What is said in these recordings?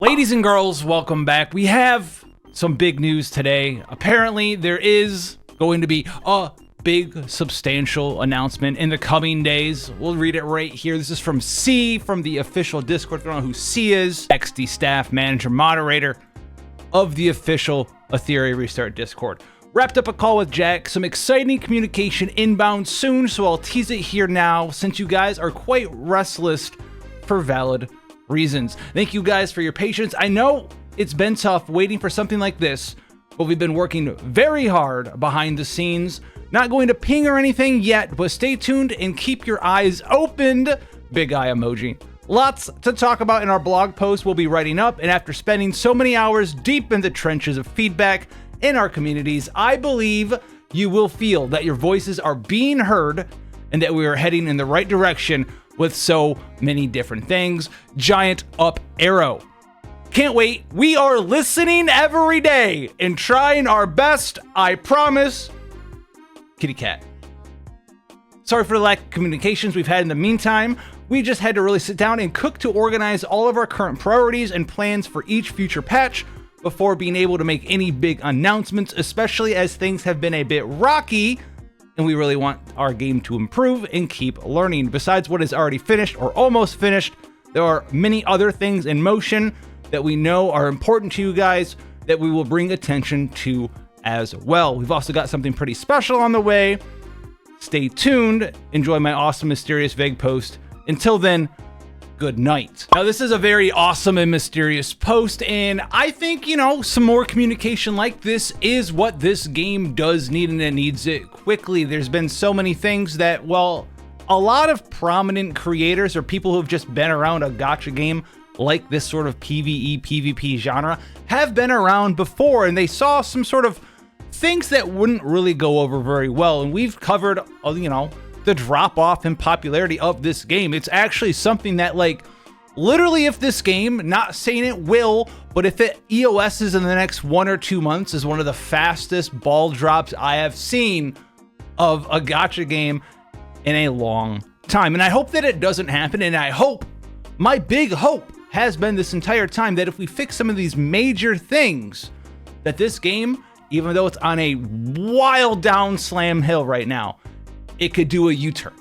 Ladies and girls, welcome back. We have some big news today. Apparently, there is going to be a big, substantial announcement in the coming days. We'll read it right here. This is from C, from the official Discord. If you don't know who C is, XD staff, manager, moderator of the official Etheria Restart Discord. Wrapped up a call with Jack. Some exciting communication inbound soon, so I'll tease it here now since you guys are quite restless for valid reasons. Thank you guys for your patience. I know it's been tough waiting for something like this, but we've been working very hard behind the scenes. Not going to ping or anything yet, but stay tuned and keep your eyes opened. Big eye emoji. Lots to talk about in our blog post we'll be writing up, and after spending so many hours deep in the trenches of feedback in our communities, I believe you will feel that your voices are being heard and that we are heading in the right direction with so many different things. Giant up arrow. Can't wait. We are listening every day and trying our best, I promise. Kitty cat. Sorry for the lack of communications we've had in the meantime. We just had to really sit down and cook to organize all of our current priorities and plans for each future patch before being able to make any big announcements, especially as things have been a bit rocky and we really want our game to improve and keep learning. Besides what is already finished or almost finished, there are many other things in motion that we know are important to you guys that we will bring attention to as well. We've also got something pretty special on the way. Stay tuned. Enjoy my awesome, mysterious, vague post. Until then, good night. Now, this is a very awesome and mysterious post, and I think, you know, some more communication like this is what this game does need, and it needs it quickly. There's been so many things that, well, a lot of prominent creators or people who've just been around a gacha game like this sort of PvE, PvP genre have been around before, and they saw some sort of things that wouldn't really go over very well, and we've covered, you know, the drop off in popularity of this game. It's actually something that, like, literally, if this game, not saying it will, but if it EOS's in the next 1 or 2 months, is one of the fastest ball drops I have seen of a gacha game in a long time. And I hope that it doesn't happen. And I hope, my big hope has been this entire time, that if we fix some of these major things, that this game, even though it's on a wild down slam hill right now, it could do a U-turn.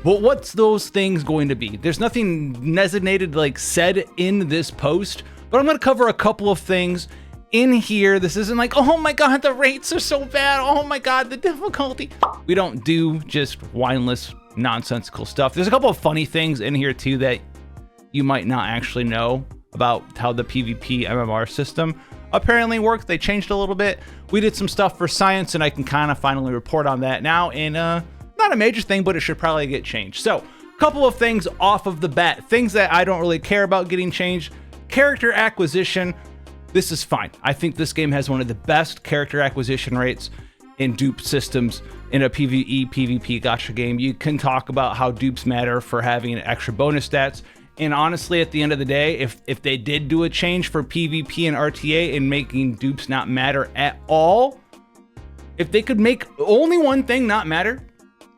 But what's those things going to be? There's nothing designated, like, said in this post, but I'm going to cover a couple of things in here. This isn't like, oh my god, the rates are so bad, oh my god, the difficulty. We don't do just mindless, nonsensical stuff. There's a couple of funny things in here too that you might not actually know about how the PvP MMR system apparently works. They changed a little bit. We did some stuff for science, and I can kind of finally report on that now, and not a major thing, but it should probably get changed. So, a couple of things off of the bat. Things that I don't really care about getting changed. Character acquisition. This is fine. I think this game has one of the best character acquisition rates in dupe systems in a PvE, PvP gacha game. You can talk about how dupes matter for having extra bonus stats. And honestly, at the end of the day, if they did do a change for PvP and RTA and making dupes not matter at all, if they could make only one thing not matter,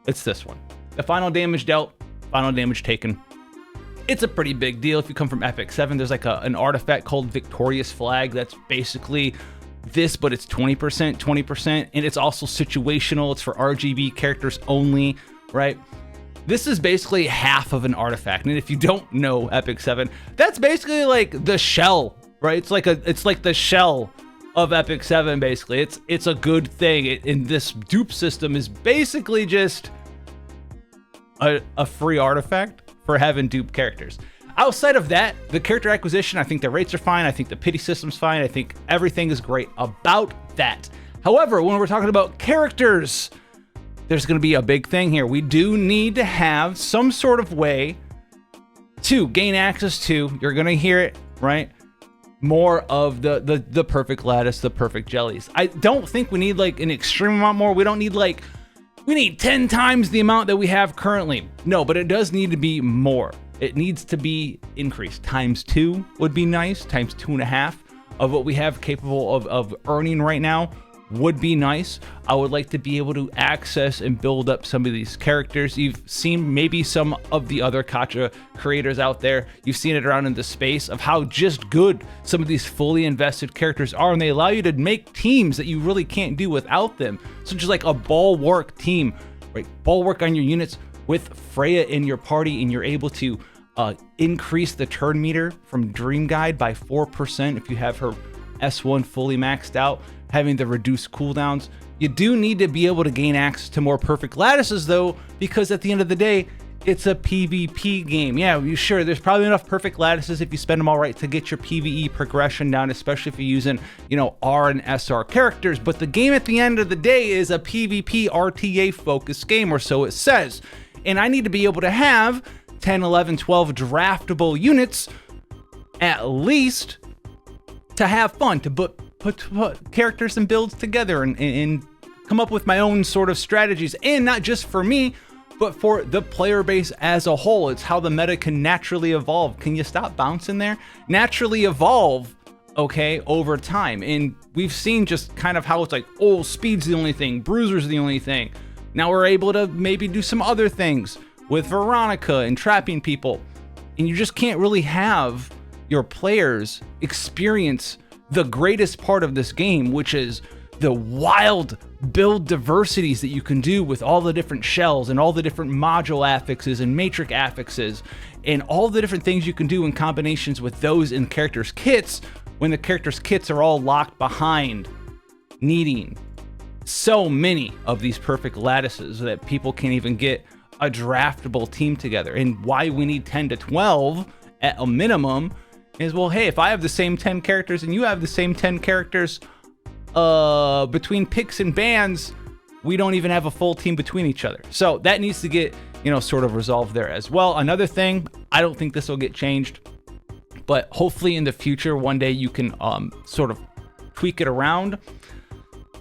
it's this one. The final damage dealt, final damage taken. It's a pretty big deal. If you come from Epic 7, there's like an artifact called Victorious Flag that's basically this, but it's 20%, and it's also situational. It's for RGB characters only, right? This is basically half of an artifact, and if you don't know Epic 7, that's basically like the shell, right? It's like the shell of Epic 7, basically. It's a good thing, and this dupe system is basically just a free artifact for having dupe characters. Outside of that, the character acquisition, I think the rates are fine. I think the pity system's fine. I think everything is great about that. However, when we're talking about characters, there's going to be a big thing here. We do need to have some sort of way to gain access to, you're going to hear it, right? More of the perfect lattice, the perfect jellies. I don't think we need like an extreme amount more. We don't need like, we need 10 times the amount that we have currently. No, but it does need to be more. It needs to be increased. Times 2 would be nice. Times 2.5 of what we have capable of earning right now would be nice. I would like to be able to access and build up some of these characters. You've seen maybe some of the other Gacha creators out there. You've seen it around in the space of how just good some of these fully invested characters are, and they allow you to make teams that you really can't do without them. So just like a bulwark team, right? Bulwark on your units with Freya in your party, and you're able to increase the turn meter from Dream Guide by 4% if you have her S1 fully maxed out, having the reduced cooldowns. You do need to be able to gain access to more perfect lattices though, because at the end of the day, it's a PvP game. Yeah, sure, there's probably enough perfect lattices if you spend them all right to get your PvE progression down, especially if you're using, you know, R and SR characters. But the game at the end of the day is a PvP RTA focused game, or so it says. And I need to be able to have 10, 11, 12 draftable units at least to have fun, to put characters and builds together and come up with my own sort of strategies, and not just for me, but for the player base as a whole. It's how the meta can naturally evolve. Can you stop bouncing there? Naturally evolve, okay, over time. And we've seen just kind of how it's like, oh, speed's the only thing, bruiser's the only thing. Now we're able to maybe do some other things with Veronica and trapping people. And you just can't really have your players experience the greatest part of this game, which is the wild build diversities that you can do with all the different shells and all the different module affixes and matrix affixes and all the different things you can do in combinations with those in characters' kits, when the characters' kits are all locked behind needing so many of these perfect lattices that people can't even get a draftable team together. And why we need 10 to 12 at a minimum is, well, hey, if I have the same 10 characters and you have the same 10 characters, between picks and bans, we don't even have a full team between each other. So that needs to get, you know, sort of resolved there as well. Another thing, I don't think this will get changed, but hopefully in the future, one day you can sort of tweak it around.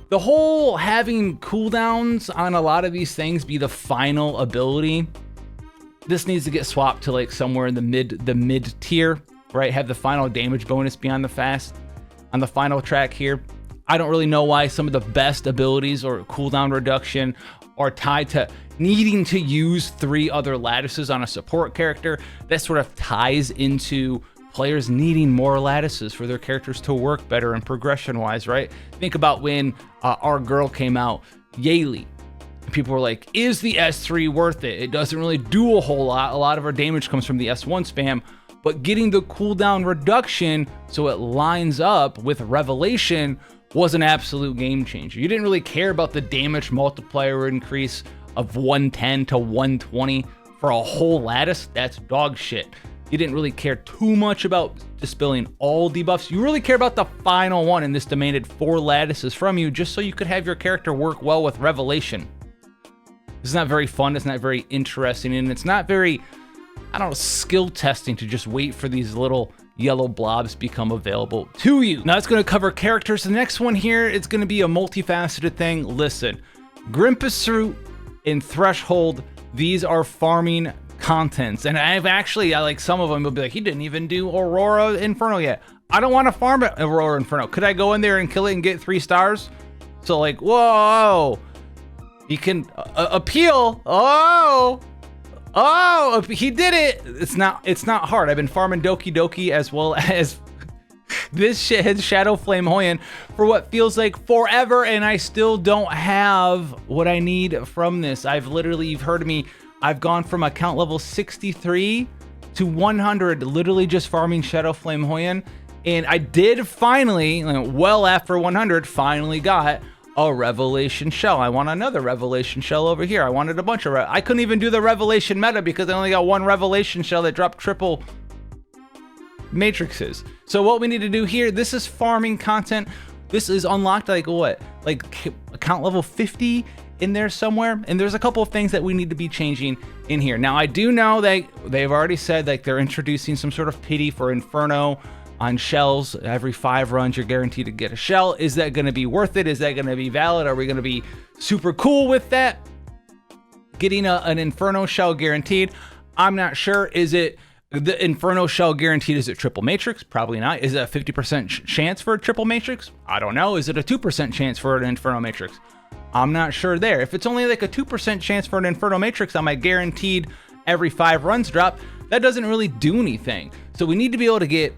The whole having cooldowns on a lot of these things be the final ability, this needs to get swapped to like somewhere in the mid tier, right? Have the final damage bonus be on the final track here. I don't really know why some of the best abilities or cooldown reduction are tied to needing to use 3 other lattices on a support character. That sort of ties into players needing more lattices for their characters to work better and progression wise, right? Think about when our girl came out, Yaylee. People were like, is the S3 worth it? It doesn't really do a whole lot. A lot of our damage comes from the S1 spam, but getting the cooldown reduction so it lines up with Revelation was an absolute game changer. You didn't really care about the damage multiplier increase of 110 to 120 for a whole lattice. That's dog shit. You didn't really care too much about dispelling all debuffs. You really care about the final one, and this demanded 4 lattices from you just so you could have your character work well with Revelation. It's not very fun, it's not very interesting, and it's not very, I don't know, skill testing to just wait for these little yellow blobs become available to you. Now it's going to cover characters. The next one here, it's going to be a multifaceted thing. Listen, Grimpus Root and Threshold, these are farming contents. And I like some of them will be like, he didn't even do Aurora Inferno yet. I don't want to farm Aurora Inferno. Could I go in there and kill it and get 3 stars? So like, whoa, you can appeal. Oh, he did it. It's not hard. I've been farming Doki Doki as well as this shithead Shadow Flame Hoyan for what feels like forever, and I still don't have what I need from this. You've heard of me, I've gone from account level 63 to 100, literally just farming Shadow Flame Hoyan, and I did finally, well after 100, finally got a Revelation Shell. I want another Revelation Shell over here. I wanted a bunch of I couldn't even do the Revelation meta because I only got 1 Revelation Shell that dropped triple matrices. So what we need to do here, this is farming content. This is unlocked like what? Like account level 50 in there somewhere. And there's a couple of things that we need to be changing in here. Now I do know that they've already said like they're introducing some sort of pity for Inferno on shells. Every 5 runs you're guaranteed to get a shell. Is that going to be worth it? Is that going to be valid? Are we going to be super cool with that? Getting an Inferno shell guaranteed? I'm not sure. Is it The Inferno shell guaranteed, is it triple matrix? Probably not. Is it a 50% chance for a triple matrix? I don't know. Is it a 2% chance for an Inferno matrix? I'm not sure there. If it's only like a 2% chance for an Inferno matrix on my guaranteed every 5 runs drop, that doesn't really do anything. So we need to be able to get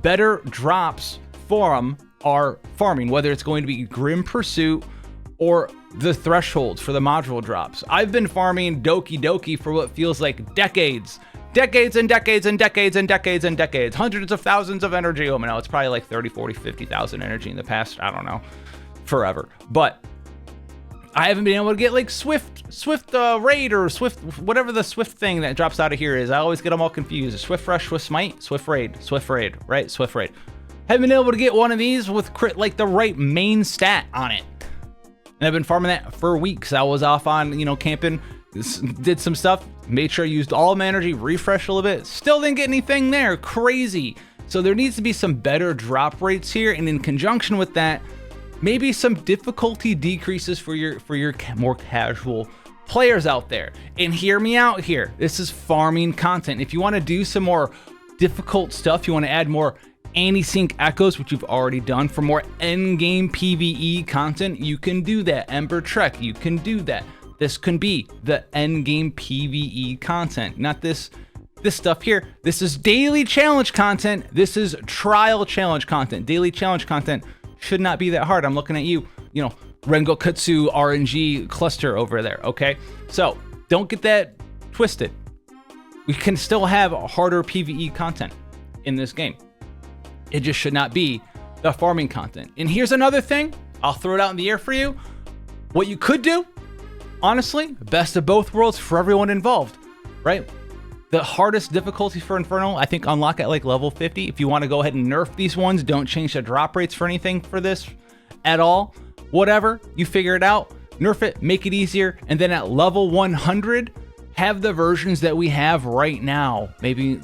better drops from our farming, whether it's going to be Grim Pursuit or the thresholds for the module drops. I've been farming Doki Doki for what feels like decades. Decades and decades and decades and decades and decades. Hundreds of thousands of energy. Oh, no, it's probably like 30, 40, 50,000 energy in the past. I don't know. Forever. But I haven't been able to get like Swift Raid or Swift, whatever the Swift thing that drops out of here is. I always get them all confused. Swift Rush, Swift Smite, Swift Raid, right? Swift Raid. Haven't been able to get one of these with like the right main stat on it. And I've been farming that for weeks. I was off on, camping, did some stuff, made sure I used all my energy, refreshed a little bit. Still didn't get anything there. Crazy. So there needs to be some better drop rates here. And in conjunction with that, maybe some difficulty decreases for your more casual players out there. And hear me out here. This is farming content. If you want to do some more difficult stuff, you want to add more anti-sync echoes, which you've already done, for more endgame PvE content, you can do that. Ember Trek, you can do that. This can be the endgame PvE content, not this stuff here. This is daily challenge content. This is trial challenge content. Daily challenge content should not be that hard. I'm looking at you, Rengokutsu RNG cluster over there, okay? So don't get that twisted. We can still have harder PvE content in this game. It just should not be the farming content. And here's another thing. I'll throw it out in the air for you. What you could do, honestly, best of both worlds for everyone involved, right? The hardest difficulty for Inferno, I think, unlock at like level 50. If you want to go ahead and nerf these ones, don't change the drop rates for anything for this at all. Whatever, you figure it out, nerf it, make it easier. And then at level 100, have the versions that we have right now. Maybe,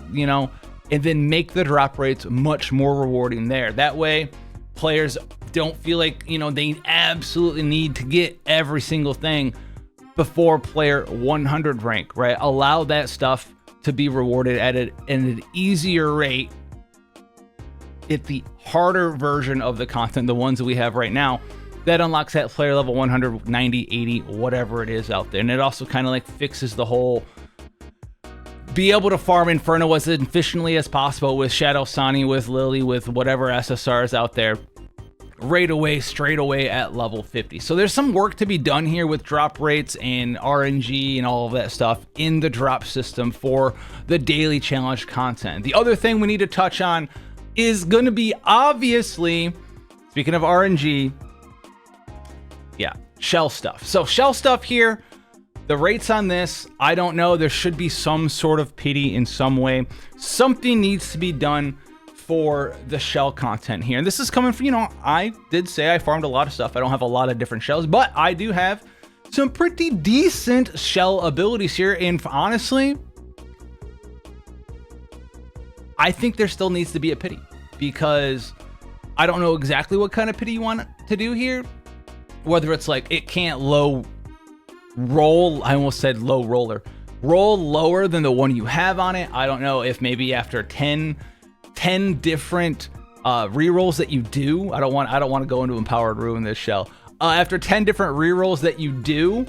and then make the drop rates much more rewarding there. That way, players don't feel like, they absolutely need to get every single thing before player 100 rank, right? Allow that stuff to be rewarded at an easier rate at the harder version of the content, the ones that we have right now, that unlocks that player level 100, 90, 80, whatever it is out there. And it also kind of like fixes the whole be able to farm Inferno as efficiently as possible with Shadow Sani, with Lily, with whatever SSRs out there, right away, straight away at level 50. So there's some work to be done here with drop rates and RNG and all of that stuff in the drop system for the daily challenge content. The other thing we need to touch on is going to be, obviously, speaking of RNG, shell stuff. So shell stuff here, the rates on this, I don't know. There should be some sort of pity in some way. Something needs to be done for the shell content here. And this is coming from, I did say I farmed a lot of stuff. I don't have a lot of different shells, but I do have some pretty decent shell abilities here. And honestly, I think there still needs to be a pity, because I don't know exactly what kind of pity you want to do here. Whether it's like it can't roll, I almost said low roller, roll lower than the one you have on it. I don't know if maybe after 10 different rerolls that you do, I don't want to go into Empowered Ruin this shell. After 10 different rerolls that you do,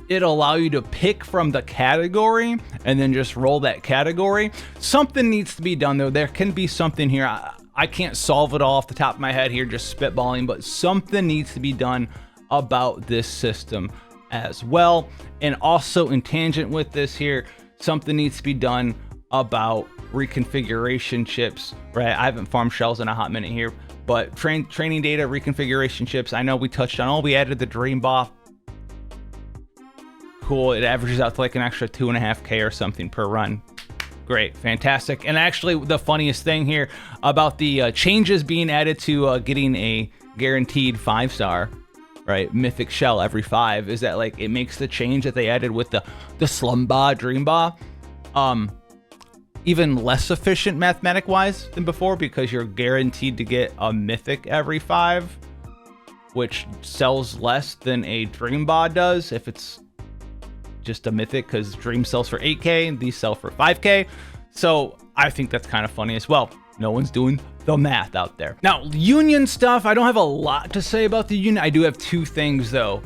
it'll allow you to pick from the category and then just roll that category. Something needs to be done though. There can be something here. I can't solve it all off the top of my head here, just spitballing, but something needs to be done about this system as well. And also in tangent with this here, something needs to be done about reconfiguration chips, right? I haven't farmed shells in a hot minute here, but training data, reconfiguration chips, I know we touched on, we added the Dream Buff. Cool, it averages out to like an extra 2.5K or something per run. Great, fantastic. And actually the funniest thing here about the changes being added to getting a guaranteed 5-star, right, mythic shell every 5 is that like it makes the change that they added with the Slumba Dream Ba even less efficient mathematic wise than before, because you're guaranteed to get a mythic every 5, which sells less than a Dream Ba does if it's just a mythic, because Dream sells for 8K and these sell for 5K. So I think that's kind of funny as well. No one's doing the math out there. Now, union stuff, I don't have a lot to say about the union. I do have two things though.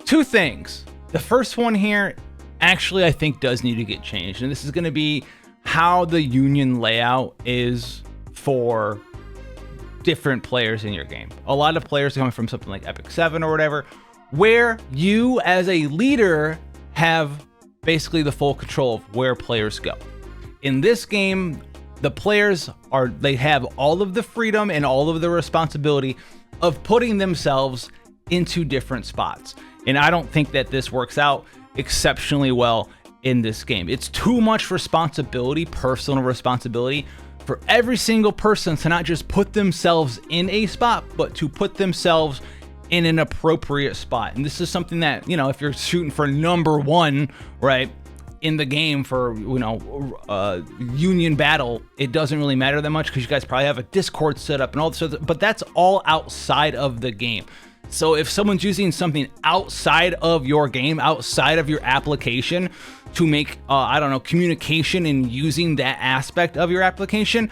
Two things. The first one here, actually, I think does need to get changed. And this is going to be how the union layout is for different players in your game. A lot of players are coming from something like Epic 7 or whatever, where you as a leader have basically the full control of where players go. In this game, the players they have all of the freedom and all of the responsibility of putting themselves into different spots. And I don't think that this works out exceptionally well in this game. It's too much responsibility, personal responsibility, for every single person to not just put themselves in a spot, but to put themselves in an appropriate spot. And this is something that, you know, if you're shooting for number one, right, in the game for, you know, union battle, it doesn't really matter that much because you guys probably have a Discord set up and all this, but that's all outside of the game. So if someone's using something outside of your game, outside of your application to make, I don't know, communication and using that aspect of your application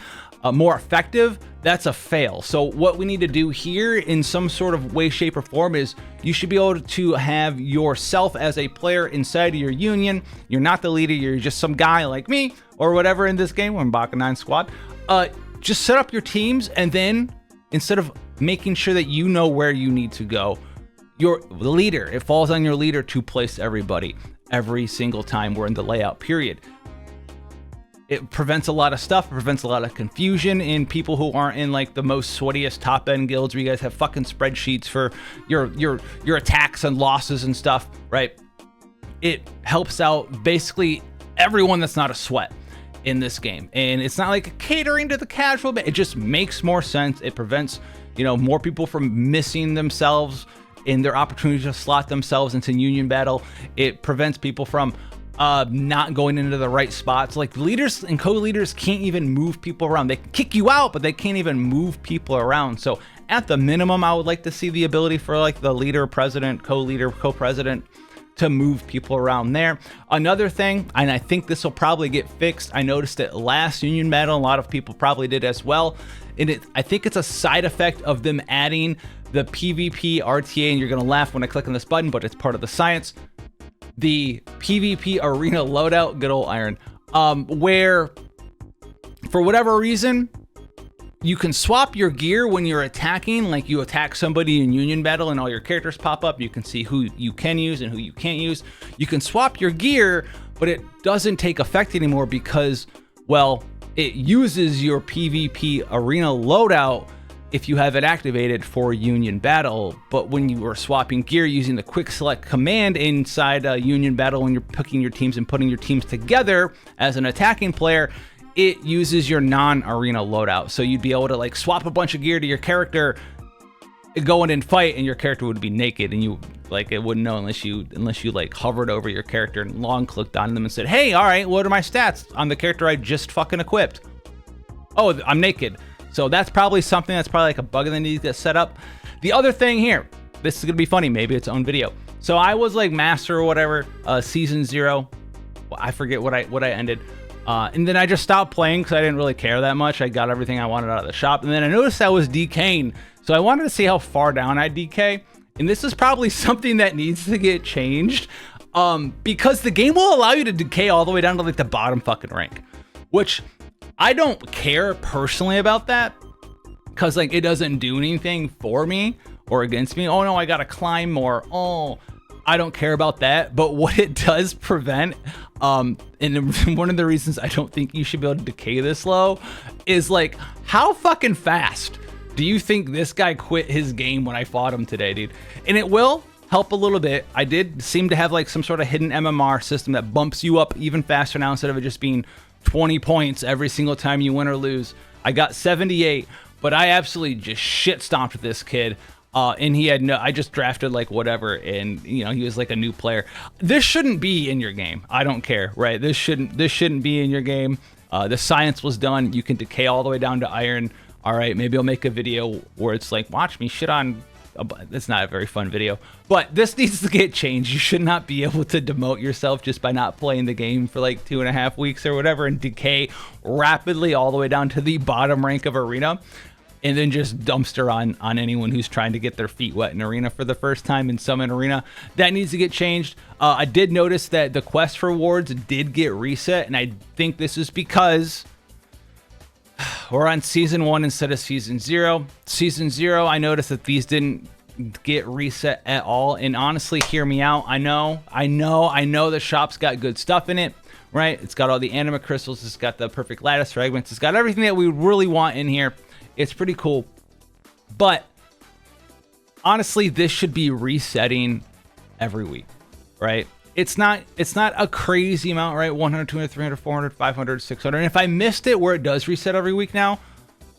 more effective, that's a fail. So what we need to do here in some sort of way, shape, or form is you should be able to have yourself as a player inside of your union. You're not the leader, you're just some guy like me or whatever in this game, when Baka 9 squad. Just set up your teams, and then instead of making sure that you know where you need to go, the leader, it falls on your leader to place everybody every single time we're in the layout period. It prevents a lot of stuff. It prevents a lot of confusion in people who aren't in like the most sweatiest top end guilds where you guys have fucking spreadsheets for your attacks and losses and stuff, right? It helps out basically everyone that's not a sweat in this game. And it's not like catering to the casual, but it just makes more sense. It prevents, you know, more people from missing themselves in their opportunity to slot themselves into union battle. It prevents people from not going into the right spots. Like leaders and co-leaders can't even move people around. They can kick you out, but they can't even move people around. So at the minimum, I would like to see the ability for like the leader, president, co-leader, co-president to move people around there. Another thing, and I think this will probably get fixed, I noticed it last union battle, a lot of people probably did as well, and I think it's a side effect of them adding the PvP RTA, and you're gonna laugh when I click on this button, but it's part of the science. The PvP arena loadout, good old Iron, where for whatever reason, you can swap your gear when you're attacking, like you attack somebody in union battle and all your characters pop up. You can see who you can use and who you can't use. You can swap your gear, but it doesn't take effect anymore because, well, it uses your PvP arena loadout if you have it activated for union battle. But when you are swapping gear using the quick select command inside union battle, when you're picking your teams and putting your teams together as an attacking player, it uses your non-arena loadout. So you'd be able to like swap a bunch of gear to your character, go in and fight, and your character would be naked, and you like it wouldn't know unless you like hovered over your character and long clicked on them and said, hey, all right, what are my stats on the character I just fucking equipped? Oh, I'm naked. So that's probably something that's probably like a bug that needs to get set up. The other thing here, this is gonna be funny, maybe its own video. So I was like master or whatever, season 0. I forget what I ended. And then I just stopped playing because I didn't really care that much. I got everything I wanted out of the shop. And then I noticed I was decaying. So I wanted to see how far down I decay. And this is probably something that needs to get changed. Because the game will allow you to decay all the way down to like the bottom fucking rank. Which I don't care personally about that. Because like it doesn't do anything for me or against me. Oh no, I gotta climb more. Oh, I don't care about that. But what it does prevent, and one of the reasons I don't think you should be able to decay this low is like, how fucking fast do you think this guy quit his game when I fought him today, dude? And it will help a little bit. I did seem to have like some sort of hidden MMR system that bumps you up even faster now instead of it just being 20 points every single time you win or lose. I got 78, but I absolutely just shit stomped this kid. And he had I just drafted like whatever, and you know, he was like a new player. This shouldn't be in your game. I don't care, right? This shouldn't be in your game. The science was done. You can decay all the way down to iron. All right, maybe I'll make a video where it's like, watch me shit on It's not a very fun video, but this needs to get changed. You should not be able to demote yourself just by not playing the game for like 2.5 weeks or whatever and decay rapidly all the way down to the bottom rank of arena, and then just dumpster on anyone who's trying to get their feet wet in arena for the first time in Summon Arena. That needs to get changed. I did notice that the quest rewards did get reset, and I think this is because we're on Season 1 instead of Season 0. Season 0, I noticed that these didn't get reset at all, and honestly, hear me out. I know the shop's got good stuff in it, right? It's got all the anima crystals, it's got the perfect lattice fragments, it's got everything that we really want in here. It's pretty cool, but honestly, this should be resetting every week, right? It's not a crazy amount, right? 100, 200, 300, 400, 500, 600. And if I missed it where it does reset every week now,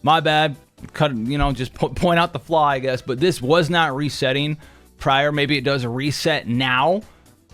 my bad. Cut, just point out the flaw, I guess. But this was not resetting prior. Maybe it does reset now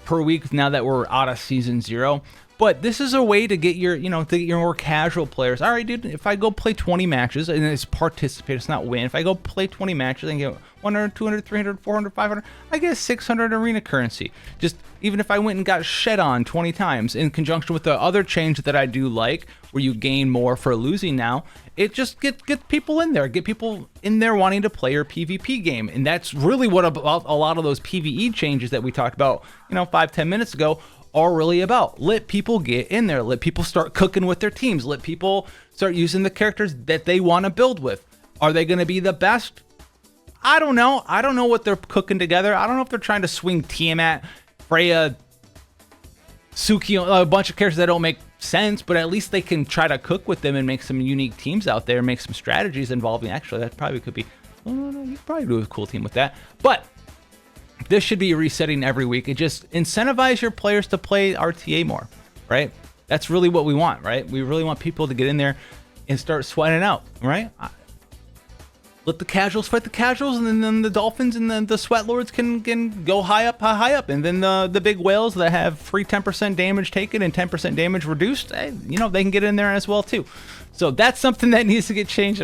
per week now that we're out of Season 0. But this is a way to get your, to get your more casual players. All right, dude, if I go play 20 matches, and it's participate, it's not win. If I go play 20 matches and get 100, 200, 300, 400, 500, I get 600 arena currency. Just even if I went and got shed on 20 times in conjunction with the other change that I do like, where you gain more for losing now, it just get people in there. Get people in there wanting to play your PvP game. And that's really what about a lot of those PvE changes that we talked about, 5-10 minutes ago, are really about. Let people get in there. Let people start cooking with their teams. Let people start using the characters that they want to build with. Are they going to be the best? I don't know. I don't know what they're cooking together. I don't know if they're trying to swing Tiamat, Freya, Suki, a bunch of characters that don't make sense, but at least they can try to cook with them and make some unique teams out there, make some strategies involving. Actually, that probably could be. You could probably do a cool team with that. But this should be resetting every week. It just incentivize your players to play RTA more, right? That's really what we want, right? We really want people to get in there and start sweating out, right? Let the casuals fight the casuals, and then the dolphins and the sweat lords can go high up, and then the big whales that have free 10% damage taken and 10% damage reduced, they can get in there as well too. So that's something that needs to get changed.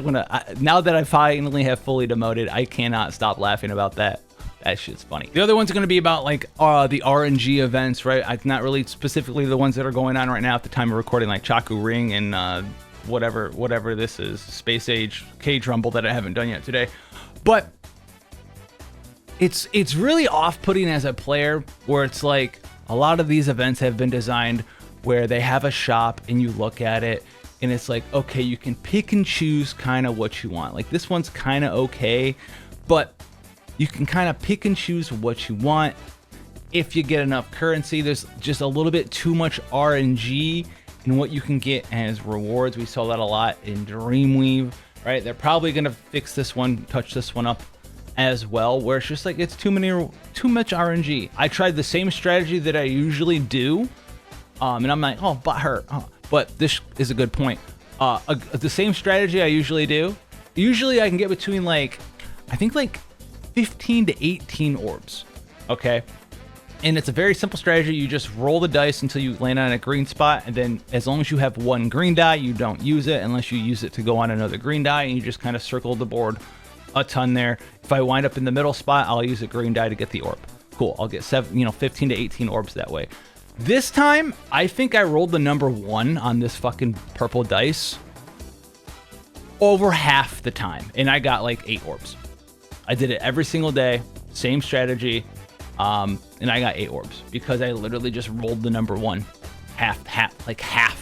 Now that I finally have fully demoted, I cannot stop laughing about that. That shit's funny. The other one's going to be about like the RNG events, right? Not really specifically the ones that are going on right now at the time of recording, like Chaku Ring and whatever this is, Space Age Cage Rumble that I haven't done yet today. But it's really off-putting as a player, where it's like a lot of these events have been designed where they have a shop and you look at it and it's like, okay, you can pick and choose kind of what you want. Like this one's kind of okay, but you can kind of pick and choose what you want. If you get enough currency, there's just a little bit too much RNG in what you can get as rewards. We saw that a lot in Dreamweave, right? They're probably going to fix this one, touch this one up as well, where it's just like it's too much RNG. I tried the same strategy that I usually do, and I'm like, oh, butthurt. Oh. But this is a good point. The same strategy I usually do, usually I can get between I think 15 to 18 orbs, okay? And it's a very simple strategy. You just roll the dice until you land on a green spot, and then as long as you have one green die, you don't use it unless you use it to go on another green die, and you just kind of circle the board a ton there. If I wind up in the middle spot, I'll use a green die to get the orb. Cool, I'll get 15 to 18 orbs that way. This time, I think I rolled the number 1 on this fucking purple dice over half the time, and I got 8 orbs. I did it every single day, same strategy, and I got 8 orbs because I literally just rolled the number 1 half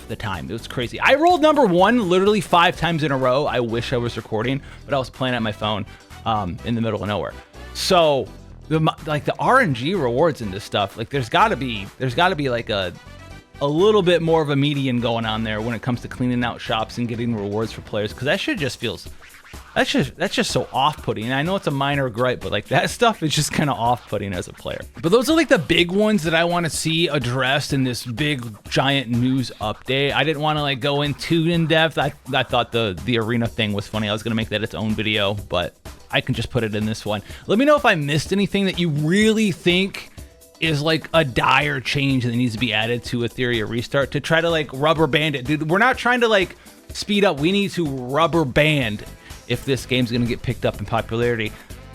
the time. It was crazy. I rolled number 1 literally 5 times in a row. I wish I was recording, but I was playing at my phone in the middle of nowhere. So the RNG rewards in this stuff, there's got to be a little bit more of a median going on there when it comes to cleaning out shops and getting rewards for players, because that shit just feels. That's just so off-putting. And I know it's a minor gripe, but that stuff is just kind of off-putting as a player. But those are the big ones that I want to see addressed in this big giant news update. I didn't want to go in too in depth. I thought the arena thing was funny. I was gonna make that its own video, but I can just put it in this one. Let me know if I missed anything that you really think is a dire change that needs to be added to Etheria Restart to try to rubber band it. Dude, we're not trying to speed up. We need to rubber band if this game's going to get picked up in popularity.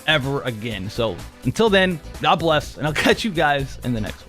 ever again. So until then, God bless, and I'll catch you guys in the next one.